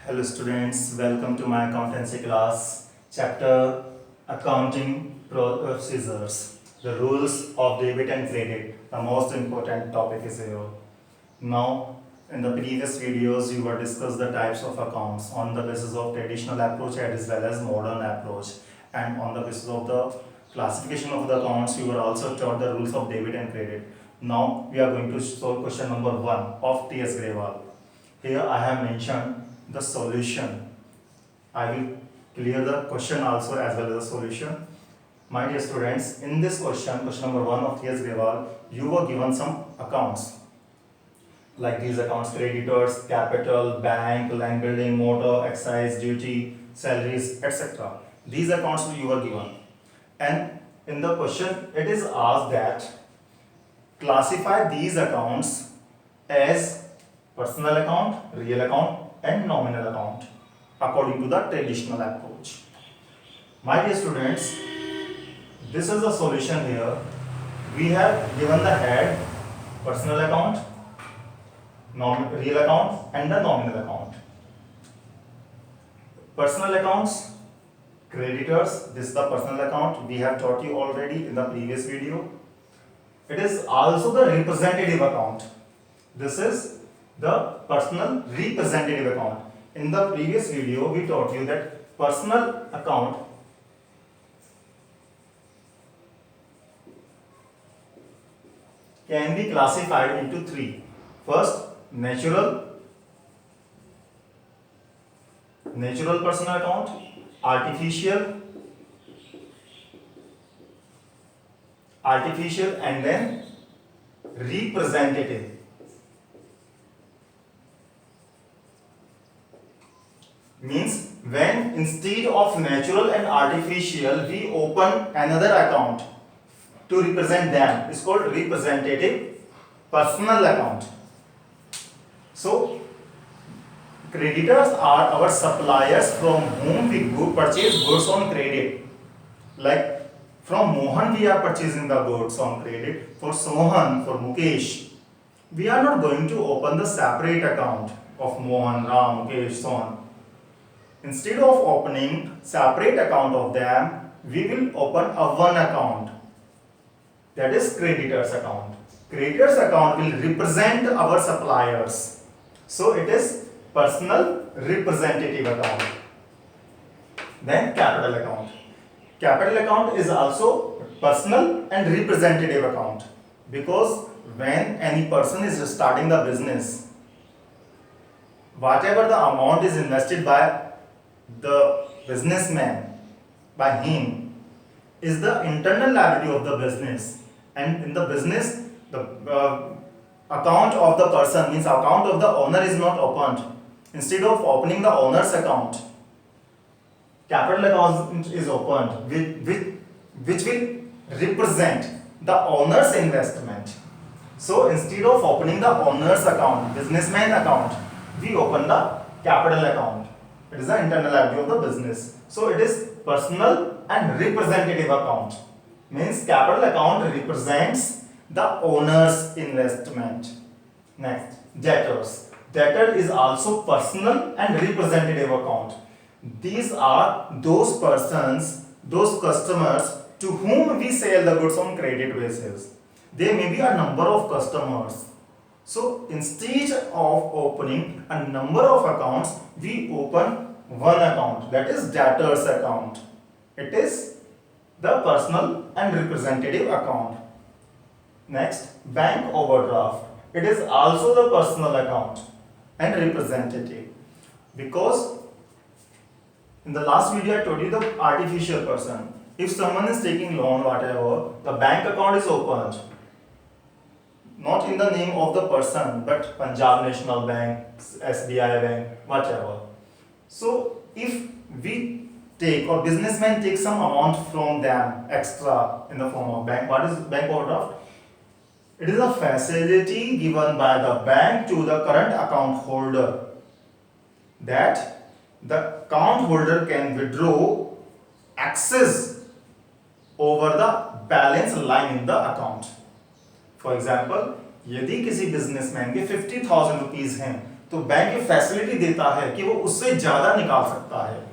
Hello students, welcome to my accountancy class, chapter accounting procedures, the rules of debit and credit. The most important topic is here. Now, in the previous videos, you were discussed the types of accounts on the basis of traditional approach as well as modern approach, and on the basis of the classification of the accounts, you were also taught the rules of debit and credit. Now, we are going to solve question number 1 of T.S. Grewal. Here I have mentioned the solution. I will clear the question also as well as the solution. My dear students, in this question number 1 of T.S. Grewal, you were given some accounts. Like these accounts: creditors, capital, bank, land building, motor, excise, duty, salaries, etc. These accounts you were given. And in the question, it is asked that classify these accounts as personal account, real account, and nominal account according to the traditional approach. My dear students, this is the solution here. We have given the head personal account, real account, and the nominal account. Personal accounts, creditors, this is the personal account. We have taught you already in the previous video. It is also the representative account. This is the personal representative account. In the previous video, we taught you that personal account can be classified into three. First, natural personal account, artificial, and then representative. Means when instead of natural and artificial we open another account to represent them, it's called representative personal account. So creditors are our suppliers from whom we purchase goods on credit. Like from Mohan we are purchasing the goods on credit. For Sohan, for Mukesh, we are not going to open the separate account of Mohan, Ram, Mukesh, so on. Instead of opening separate account of them, we will open a one account, that is creditors account. Creditors account will represent our suppliers, so it is personal representative account. Then capital account. Capital account is also personal and representative account, because when any person is starting the business, whatever the amount is invested by the businessman, by him, is the internal liability of the business. And in the business, the account of the person, means account of the owner, is not opened. Instead of opening the owner's account, capital account is opened, which will represent the owner's investment. So instead of opening the owner's account, businessman account, we open the capital account. It is the internal liability of the business. So it is personal and representative account. Means capital account represents the owner's investment. Next, debtors. Debtor is also personal and representative account. These are those persons, those customers to whom we sell the goods on credit basis. There may be a number of customers. So instead of opening a number of accounts, we open one account, that is debtors account. It is the personal and representative account. Next, bank overdraft. It is also the personal account and representative, because in the last video I told you the artificial person. If someone is taking loan, whatever, the bank account is opened, not in the name of the person, but Punjab National Bank, SBI Bank, whatever. So if we take, or businessman takes some amount from them extra in the form of bank, what is bank overdraft? It is a facility given by the bank to the current account holder, that the account holder can withdraw excess over the balance line in the account. For example, यदि किसी businessman के 50,000 rupees हैं, तो bank ये facility देता है कि वो उससे ज्यादा निकाल सकता है।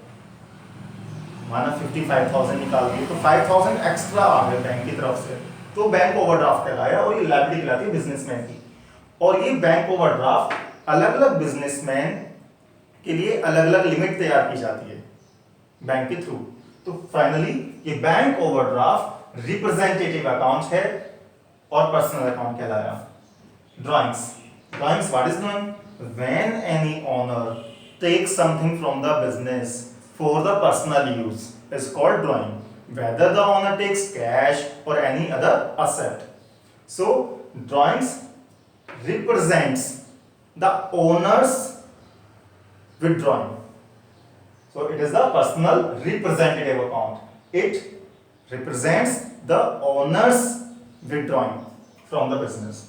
माना 55,000 निकाल दिए तो 5,000 एक्स्ट्रा आ गए बैंक की तरफ से, तो बैंक ओवरड्राफ्ट कहलाया और ये लायबिलिटी कहलाती है बिजनेसमैन की। और ये बैंक ओवरड्राफ्ट अलग अलग बिजनेसमैन के लिए अलग अलग लिमिट तैयार की जाती है बैंक के थ्रू। तो फाइनली ये बैंक ओवरड्राफ्ट रिप्रेजेंटेटिव अकाउंट है और पर्सनल अकाउंट कहलाया। Drawings, what is drawing? When any owner takes something from the business for the personal use is called drawing, whether the owner takes cash or any other asset. So drawings represents the owner's withdrawing. So it is the personal representative account. It represents the owner's withdrawing from the business.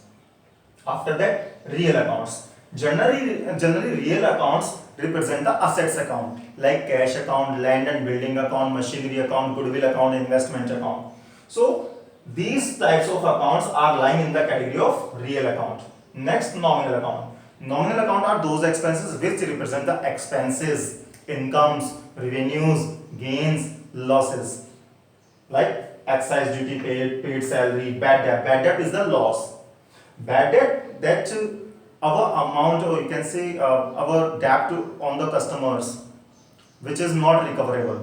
After that, real accounts. Generally real accounts represent the assets account like cash account, land and building account, machinery account, goodwill account, investment account. So these types of accounts are lying in the category of real account. Next, nominal account. Nominal account are those expenses which represent the expenses, incomes, revenues, gains, losses, like excise duty paid salary, bad debt. Bad debt is the loss. Bad debt, that our amount, or you can say our debt on the customers which is not recoverable.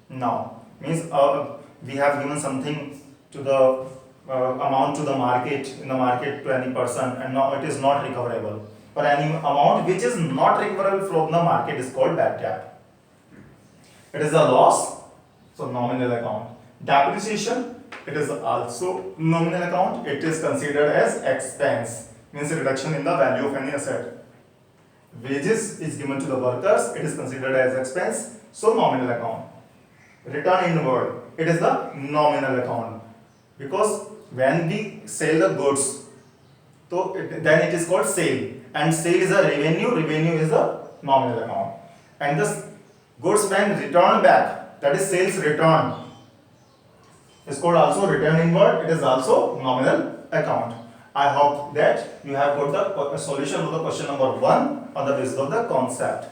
Now means we have given something to the amount to the market, in the market to any person, and now it is not recoverable, or any amount which is not recoverable from the market is called bad debt. It is a loss, so nominal account. Depreciation, it is also nominal account. It is considered as expense, means a reduction in the value of any asset. Wages is given to the workers, it is considered as expense, so nominal account. Return inward, it is the nominal account, because when we sell the goods, so then it is called sale, and sale is a revenue is a nominal account. And this goods when returned back, that is sales return, is called also return inward, it is also nominal account. I hope that you have got the solution of the question number 1 on the basis of the concept.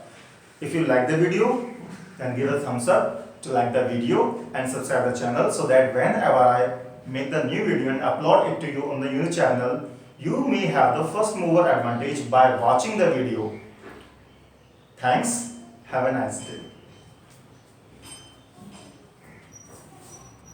If you like the video, then give a thumbs up to like the video and subscribe the channel, so that whenever I make the new video and upload it to you on the new channel, you may have the first mover advantage by watching the video. Thanks. Have a nice day.